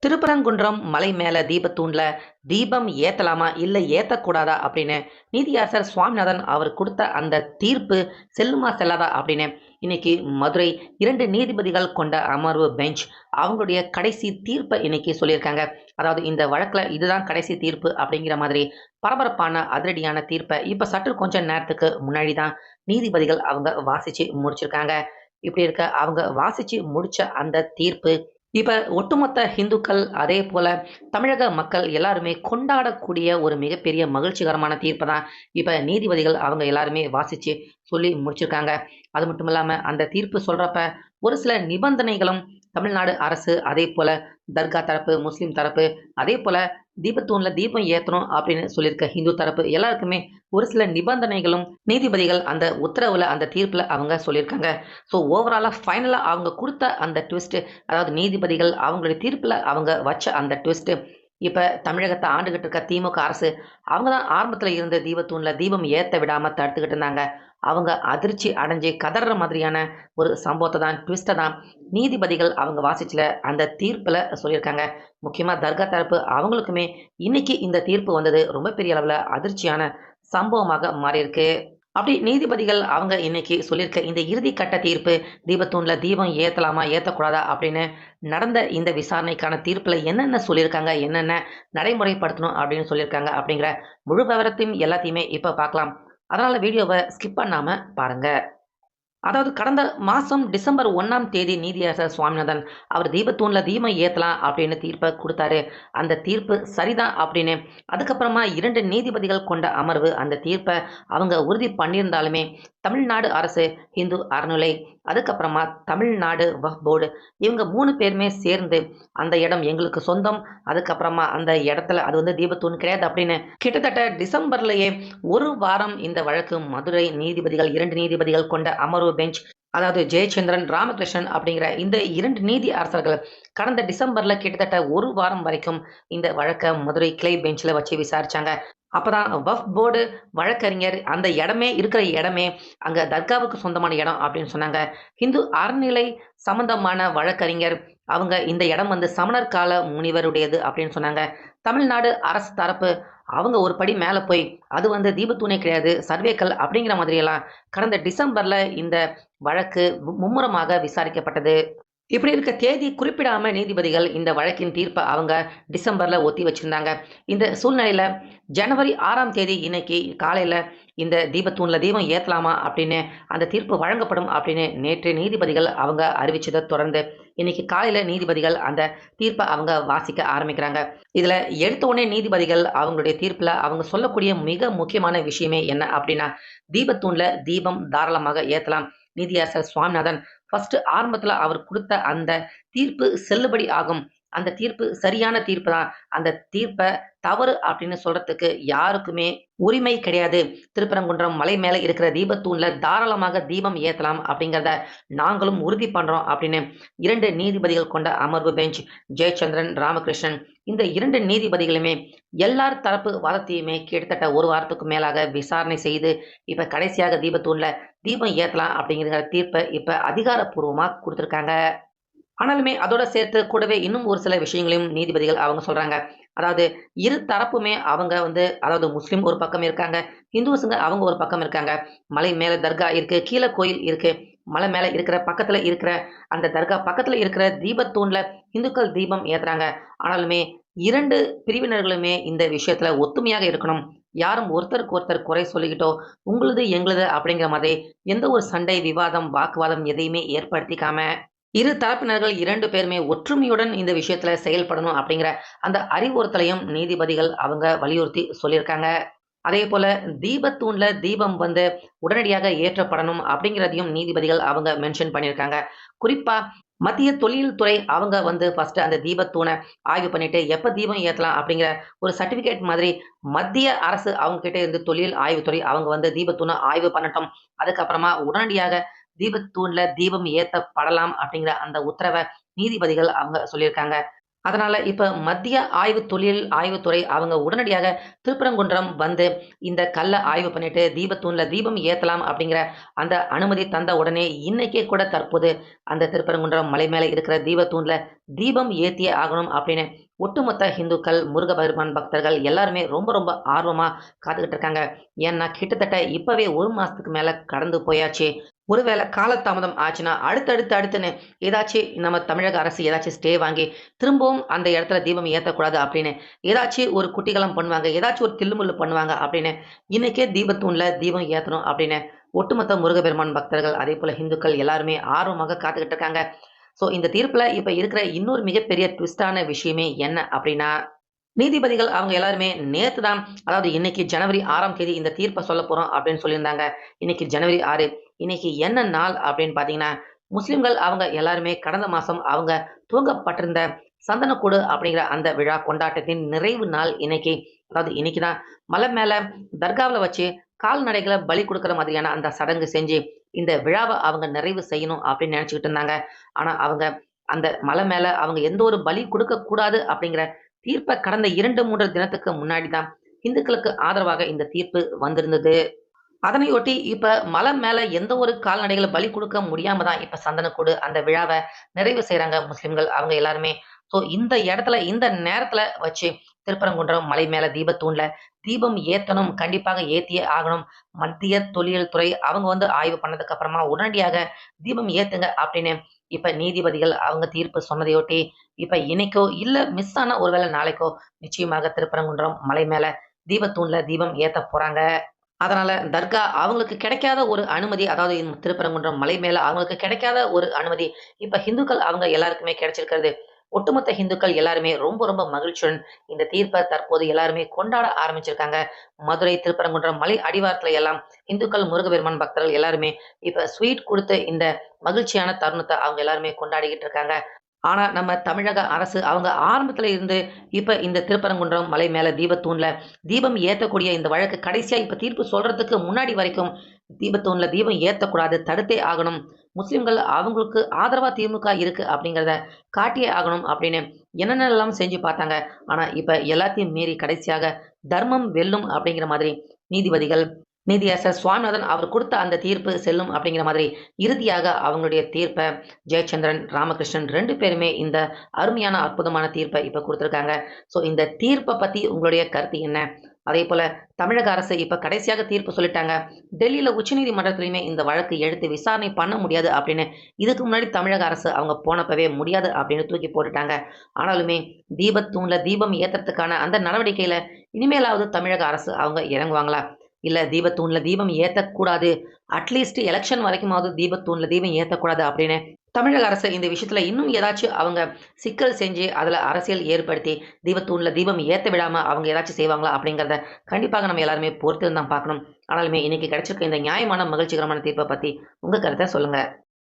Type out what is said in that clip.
திருப்பரங்குன்றம் மலை மேல தீபத்தூண்ல தீபம் ஏத்தலாமா இல்ல ஏத்தக்கூடாதா அப்படின்னு நீதியரசர் சுவாமிநாதன் அவர் கொடுத்த அந்த தீர்ப்பு செல்லுமா செல்லாதா அப்படின்னு இன்னைக்கு மதுரை 2 நீதிபதிகள் கொண்ட அமர்வு பெஞ்ச் அவங்களுடைய கடைசி தீர்ப்பை இன்னைக்கு சொல்லியிருக்காங்க. அதாவது இந்த வழக்குல இதுதான் கடைசி தீர்ப்பு அப்படிங்கிற மாதிரி பரபரப்பான அதிரடியான தீர்ப்பை இப்ப சற்று கொஞ்ச நேரத்துக்கு முன்னாடி தான் நீதிபதிகள் அவங்க வாசிச்சு முடிச்சிருக்காங்க. இப்படி இருக்க அவங்க வாசிச்சு முடிச்ச அந்த தீர்ப்பு இப்ப ஒட்டுமொத்த ஹிந்துக்கள், அதே போல தமிழக மக்கள் எல்லாருமே கொண்டாடக்கூடிய ஒரு மிகப்பெரிய மகிழ்ச்சிகரமான தீர்ப்ப தான் இப்ப நீதிபதிகள் அவங்க எல்லாருமே வாசிச்சு சொல்லி முடிச்சிருக்காங்க. அது மட்டும் இல்லாம அந்த தீர்ப்பு சொல்றப்ப ஒரு சில நிபந்தனைகளும் தமிழ்நாடு அரசு, அதே போல தர்கா தரப்பு, முஸ்லிம் தரப்பு, அதே போல தீபத்தூண்ல தீபம் ஏத்தணும் அப்படின்னு சொல்லியிருக்க ஹிந்து தரப்பு எல்லாருக்குமே ஒரு சில நிபந்தனைகளும் நீதிபதிகள் அந்த உத்தரவுல, அந்த தீர்ப்புல அவங்க சொல்லியிருக்காங்க. ஸோ ஓவராலா ஃபைனலா அவங்க குடுத்த அந்த ட்விஸ்ட், அதாவது நீதிபதிகள் அவங்களுடைய தீர்ப்புல அவங்க வச்ச அந்த ட்விஸ்ட், இப்ப தமிழகத்த ஆண்டுகிட்டு இருக்க திமுக அரசு, அவங்க தான் ஆரம்பத்துல இருந்த தீபத்தூண்ல தீபம் ஏத்த விடாம தடுத்துக்கிட்டு இருந்தாங்க. அவங்க அதிர்ச்சி அடைஞ்சு கதர்ற மாதிரியான ஒரு சம்பவத்த தான், ட்விஸ்ட்ட தான் நீதிபதிகள் அவங்க வாசிச்சல அந்த தீர்ப்புல சொல்லியிருக்காங்க. முக்கியமா தர்கா தரப்பு அவங்களுக்குமே இன்னைக்கு இந்த தீர்ப்பு வந்தது ரொம்ப பெரிய அளவுல அதிர்ச்சியான சம்பவமாக மாறியிருக்கு. அப்படி நீதிபதிகள் அவங்க இன்னைக்கு சொல்லியிருக்க இந்த இறுதி கட்ட தீர்ப்பு, தீபத்தூண்ல தீபம் ஏத்தலாமா, ஏத்தக்கூடாதா அப்படின்னு நடந்த இந்த விசாரணைக்கான தீர்ப்புல என்னென்ன சொல்லியிருக்காங்க, என்னென்ன நடைமுறைப்படுத்தணும் அப்படின்னு சொல்லியிருக்காங்க அப்படிங்கிற முழு விவரத்தையும் எல்லாத்தையுமே இப்ப பார்க்கலாம். அதனால வீடியோவ ஸ்கிப் பண்ணாம பாருங்க. அதாவது கடந்த மாசம் டிசம்பர் 1ஆம் தேதி நீதியரசர் சுவாமிநாதன் அவர் தீபத்தூண்ல தீபம் ஏத்தலாம் அப்படின்னு தீர்ப்ப குடுத்தாரு. அந்த தீர்ப்பு சரிதான் அப்படின்னு அதுக்கப்புறமா 2 நீதிபதிகள் கொண்ட அமர்வு அந்த தீர்ப்ப அவங்க உறுதி பண்ணியிருந்தாலுமே, தமிழ்நாடு அரசு, இந்து அறநிலை, அதுக்கப்புறமா தமிழ்நாடு வக்ஃப் போர்டு இவங்க 3 பேருமே சேர்ந்து அந்த இடம் எங்களுக்கு சொந்தம். அதுக்கப்புறமா அந்த இடத்துல அது வந்து தீபத்தூண் கிடையாது அப்படின்னு கிட்டத்தட்ட டிசம்பர்லயே 1 வாரம் இந்த வழக்கு மதுரை நீதிபதிகள் 2 நீதிபதிகள் கொண்ட அமர்வு பெஞ்ச், அதாவது ஜெயச்சந்திரன், ராமகிருஷ்ணன் அப்படிங்கிற இந்த 2 நீதி அரசர்கள் கடந்த டிசம்பர்ல கிட்டத்தட்ட 1 வாரம் வரைக்கும் இந்த வழக்க மதுரை கிளை பெஞ்ச்ல வச்சு விசாரிச்சாங்க. அப்பதான் வக்ஃப் போர்டு வழக்கறிஞர் அந்த இடமே இருக்கிற இடமே அங்க தர்காவுக்கு சொந்தமான இடம் அப்படின்னு சொன்னாங்க. இந்து அறநிலை சம்பந்தமான வழக்கறிஞர் அவங்க இந்த இடம் வந்து சமணர் கால முனிவருடையது அப்படின்னு சொன்னாங்க. தமிழ்நாடு அரசு தரப்பு அவங்க ஒரு படி மேல போய் அது வந்து தீபத்தூணே கிடையாது, சர்வேக்கல் அப்படிங்கிற மாதிரியெல்லாம் கடந்த டிசம்பர்ல இந்த வழக்கு மும்முரமாக விசாரிக்கப்பட்டது. இப்படி இருக்க தேதி குறிப்பிடாம நீதிபதிகள் இந்த வழக்கின் தீர்ப்ப அவங்க டிசம்பர்ல ஒத்தி வச்சிருந்தாங்க. இந்த சூழ்நிலையில ஜனவரி 6ஆம் தேதி இன்னைக்கு காலையில இந்த தீபத்தூண்ல தீபம் ஏத்தலாமா அப்படின்னு அந்த தீர்ப்பு வழங்கப்படும் அப்படின்னு நேற்று நீதிபதிகள் அவங்க அறிவிச்சதை தொடர்ந்து இன்னைக்கு காலையில நீதிபதிகள் அந்த தீர்ப்பை அவங்க வாசிக்க ஆரம்பிக்கிறாங்க. இதுல எடுத்த உடனே நீதிபதிகள் அவங்களுடைய தீர்ப்புல அவங்க சொல்லக்கூடிய மிக முக்கியமான விஷயமே என்ன அப்படின்னா, தீபத்தூண்ல தீபம் தாராளமாக ஏத்தலாம். நீதியரசர் சுவாமிநாதன் ஃபர்ஸ்ட் ஆரம்பத்துல அவர் குடுத்த அந்த தீர்ப்பு செல்லுபடி ஆகும். அந்த தீர்ப்பு சரியான தீர்ப்பு தான். அந்த தீர்ப்ப தவறு அப்படின்னு சொல்றதுக்கு யாருக்குமே உரிமை கிடையாது. திருப்பரங்குன்றம் மலை மேல இருக்கிற தீபத்தூண்ல தாராளமாக தீபம் ஏத்தலாம் அப்படிங்கிறத நாங்களும் உறுதி பண்றோம் அப்படின்னு 2 நீதிபதிகள் கொண்ட அமர்வு பெஞ்ச், ஜெயச்சந்திரன், ராமகிருஷ்ணன் இந்த 2 நீதிபதிகளுமே எல்லார் தரப்பு வாதத்தையுமே கிட்டத்தட்ட 1 வாரத்துக்கு மேலாக விசாரணை செய்து இப்ப கடைசியாக தீபத்தூண்ல தீபம் ஏத்தலாம் அப்படிங்கிற தீர்ப்ப இப்ப அதிகாரப்பூர்வமா குடுத்திருக்காங்க. ஆனாலுமே அதோட சேர்த்து கூடவே இன்னும் ஒரு சில விஷயங்களையும் நீதிபதிகள் அவங்க சொல்றாங்க. அதாவது இரு தரப்புமே அவங்க வந்து, அதாவது முஸ்லிம் ஒரு பக்கம் இருக்காங்க, இந்துஸ்ங்க அவங்க ஒரு பக்கம் இருக்காங்க. மலை மேல தர்கா இருக்கு, கீழ கோயில் இருக்கு. மலை மேல இருக்கிற பக்கத்துல இருக்கிற அந்த தர்கா பக்கத்துல இருக்கிற தீபத்தூண்ல இந்துக்கள் தீபம் ஏத்துறாங்க. ஆனாலுமே 2 பிரிவினர்களுமே இந்த விஷயத்துல ஒத்துமையாக இருக்கணும். யாரும் ஒருத்தருக்கு ஒருத்தர் குறை சொல்லிக்கிட்டோ, உங்களுது எங்களுது அப்படிங்கிற மாதிரி எந்த ஒரு சண்டை, விவாதம், வாக்குவாதம் எதையுமே ஏற்படுத்திக்காம இரு தரப்பினர்கள் 2 பேருமே ஒற்றுமையுடன் இந்த விஷயத்துல செயல்படணும் அப்படிங்கிற அந்த அறிவுறுத்தலையும் நீதிபதிகள் அவங்க வலியுறுத்தி சொல்லியிருக்காங்க. அதேபோல தீபத்தூண்ல தீபம் வந்து உடனடியாக ஏற்றப்படணும் அப்படிங்கிறதையும் நீதிபதிகள் அவங்க மென்ஷன் பண்ணியிருக்காங்க. குறிப்பா மத்திய தொழில் துறை அவங்க வந்து ஃபர்ஸ்ட் அந்த தீபத்தூண ஆய்வு பண்ணிட்டு எப்ப தீபம் ஏத்தலாம் அப்படிங்கிற ஒரு சர்டிபிகேட் மாதிரி மத்திய அரசு அவங்க கிட்ட இருந்து தொழில் ஆய்வுத்துறை அவங்க வந்து தீபத்தூண ஆய்வு பண்ணட்டும். அதுக்கப்புறமா உடனடியாக தீபத்தூண்ல தீபம் ஏத்தப்படலாம் அப்படிங்கிற அந்த உத்தரவ நீதிபதிகள் அவங்க சொல்லியிருக்காங்க. அதனால இப்ப மத்திய ஆய்வு தொழில் ஆய்வுத்துறை அவங்க உடனடியாக திருப்பரங்குன்றம் வந்து இந்த கல்ல ஆய்வு பண்ணிட்டு தீபத்தூண்ல தீபம் ஏத்தலாம் அப்படிங்கிற அந்த அனுமதி தந்த உடனே இன்னைக்கே கூட தற்போது அந்த திருப்பரங்குன்றம் மலை மேல இருக்கிற தீபத்தூண்ல தீபம் ஏத்தியே ஆகணும் அப்படின்னு ஒட்டுமொத்த இந்துக்கள் முருகபெருமான் பக்தர்கள் எல்லாருமே ரொம்ப ரொம்ப ஆர்வமா காத்துக்கிட்டு இருக்காங்க. ஏன்னா கிட்டத்தட்ட இப்பவே ஒரு மாசத்துக்கு மேல கடந்து போயாச்சு. ஒருவேளை காலதாமதம் ஆச்சுன்னா அடுத்துன்னு ஏதாச்சும் நம்ம தமிழக அரசு ஏதாச்சும் ஸ்டே வாங்கி திரும்பவும் அந்த இடத்துல தீபம் ஏத்தக்கூடாது அப்படின்னு ஏதாச்சும் ஒரு குட்டிகளம் பண்ணுவாங்க. ஏதாச்சும் ஒரு தில்லுமுல்லு பண்ணுவாங்க அப்படின்னு இன்னைக்கே தீபத்தூண்ல தீபம் ஏத்தணும் அப்படின்னு ஒட்டுமொத்த முருகப்பெருமான் பக்தர்கள் அதே போல இந்துக்கள் எல்லாருமே ஆர்வமாக காத்துக்கிட்டு இருக்காங்க. ஸோ இந்த தீர்ப்புல இப்ப இருக்கிற இன்னொரு மிகப்பெரிய ட்விஸ்டான விஷயமே என்ன அப்படின்னா, நீதிபதிகள் அவங்க எல்லாருமே நேத்து தான், அதாவது இன்னைக்கு ஜனவரி 6ஆம் தேதி இந்த தீர்ப்ப சொல்லப் போறோம் அப்படின்னு சொல்லியிருந்தாங்க. இன்னைக்கு ஜனவரி 6. இன்னைக்கு என்ன நாள் அப்படின்னு பார்த்தீங்கன்னா, முஸ்லிம்கள் அவங்க எல்லாருமே கடந்த மாசம் அவங்க துவங்கப்பட்டிருந்த சந்தனக்கூடு அப்படிங்கிற அந்த விழா கொண்டாட்டத்தின் நிறைவு நாள் இன்னைக்கு. அதாவது இன்னைக்கு தான் மலை மேல தர்காவுல வச்சு கால்நடைகள பலி குடுக்குற மாதிரியான அந்த சடங்கு செஞ்சு, இந்த விழாவ அவங்க நிறைவு செய்யணும் அப்படின்னு நெனச்சுக்கிட்டு இருந்தாங்க. ஆனா அவங்க அந்த மலை மேல அவங்க எந்த ஒரு பலி குடுக்கக் கூடாது அப்படிங்கிற தீர்ப்ப கடந்த 2, 3 தினத்துக்கு முன்னாடி தான் இந்துக்களுக்கு ஆதரவாக இந்த தீர்ப்பு வந்திருந்தது. அதனையொட்டி இப்ப மலை மேல எந்த ஒரு கால்நடைகள பலி குடுக்க முடியாம தான் இப்ப சந்தனக்கூடு அந்த விழாவ நிறைவு செய்றாங்க முஸ்லிம்கள் அவங்க எல்லாருமே. ஸோ இந்த இடத்துல இந்த நேரத்துல வச்சு திருப்பரங்குன்றம் மலை மேல தீபத்தூண்ல தீபம் ஏத்தணும். கண்டிப்பாக ஏத்தியே ஆகணும். மத்திய தொல்லியல் துறை அவங்க வந்து ஆய்வு பண்ணதுக்கு அப்புறமா உடனடியாக தீபம் ஏத்துங்க அப்படின்னு இப்ப நீதிபதிகள் அவங்க தீர்ப்பு சொன்னதையொட்டி, இப்ப இன்னைக்கோ இல்ல மிஸ் ஆனா ஒருவேளை நாளைக்கோ நிச்சயமாக திருப்பரங்குன்றம் மலை மேல தீபத்தூண்ல தீபம் ஏத்தப் போறாங்க. அதனால தர்கா அவங்களுக்கு கிடைக்காத ஒரு அனுமதி, அதாவது இந்த திருப்பரங்குன்றம் மலை மேல அவங்களுக்கு கிடைக்காத ஒரு அனுமதி, இப்ப ஹிந்துக்கள் அவங்க எல்லாருக்குமே கிடைச்சிருக்கிறது. ஒட்டுமொத்த ஹிந்துக்கள் எல்லாருமே ரொம்ப ரொம்ப மகிழ்ச்சியுடன் இந்த தீர்ப்ப தற்போது எல்லாருமே கொண்டாட ஆரம்பிச்சிருக்காங்க. மதுரை, திருப்பரங்குன்றம் மலை அடிவாரத்துல எல்லாம் இந்துக்கள் முருகப்பெருமான் பக்தர்கள் எல்லாருமே இப்ப ஸ்வீட் குடுத்து இந்த மகிழ்ச்சியான தருணத்த அவங்க எல்லாருமே கொண்டாடிக்கிட்டு இருக்காங்க. ஆனா, நம்ம தமிழக அரசு அவங்க ஆரம்பத்துல இருந்து, இப்ப இந்த திருப்பரங்குன்றம் மலை மேல தீபத்தூண்ல தீபம் ஏத்தக்கூடிய இந்த வழக்கு கடைசியா இப்ப தீர்ப்பு சொல்றதுக்கு முன்னாடி வரைக்கும், தீபத்தூண்ல தீபம் ஏத்தக்கூடாது, தடுத்தே ஆகணும். முஸ்லிம்கள் அவங்களுக்கு ஆதரவா திமுக இருக்கு அப்படிங்கிறத காட்டியே ஆகணும் அப்படின்னு என்னென்னலாம் செஞ்சு பார்த்தாங்க. ஆனா, இப்ப எல்லாத்தையும் மீறி கடைசியாக தர்மம் வெல்லும் அப்படிங்கிற மாதிரி நீதிபதிகள் நீதியரசர் சுவாமிநாதன் அவர் குடுத்த அந்த தீர்ப்பு செல்லும் அப்படிங்கிற மாதிரி, இறுதியாக அவங்களுடைய தீர்ப்ப ஜெயச்சந்திரன், ராமகிருஷ்ணன் 2 பேருமே இந்த அருமையான, அற்புதமான தீர்ப்ப இப்ப குடுத்துருக்காங்க. ஸோ இந்த தீர்ப்ப பத்தி உங்களுடைய கருத்து என்ன? அதேபோல தமிழக அரசு இப்ப கடைசியாக தீர்ப்பு சொல்லிட்டாங்க. டெல்லியில உச்சநீதிமன்றத்திலயுமே இந்த வழக்கு எடுத்து விசாரணை பண்ண முடியாது அப்படின்னு, இதுக்கு முன்னாடி தமிழக அரசு அவங்க போனப்பவே முடியாது அப்படின்னு தூக்கி போட்டுட்டாங்க. ஆனாலுமே தீபத்தூண்ல தீபம் ஏத்துறதுக்கான அந்த நடவடிக்கையில இனிமேலாவது தமிழக அரசு அவங்க இறங்குவாங்களா? இல்ல தீபத்தூண்ல தீபம் ஏத்தக்கூடாது. அட்லீஸ்ட் எலக்ஷன் வரைக்குமாவது தீபத்தூண்ல தீபம் ஏத்தக்கூடாது அப்படின்னு தமிழக அரசு இந்த விஷயத்துல இன்னும் ஏதாச்சும் அவங்க சிக்கல் செஞ்சு, அதுல அரசியல் ஏற்படுத்தி, தீபத்தூண்ல தீபம் ஏத்த விடாம அவங்க ஏதாச்சும் செய்வாங்களா? அப்படிங்கிறத கண்டிப்பாக நம்ம எல்லாருமே பொறுத்திருந்து தான் பார்க்கணும். ஆனாலுமே இன்னைக்கு கிடைச்சிருக்க இந்த நியாயமான, மகிழ்ச்சிகரமான தீர்ப்ப பத்தி உங்க கருத்த சொல்லுங்க.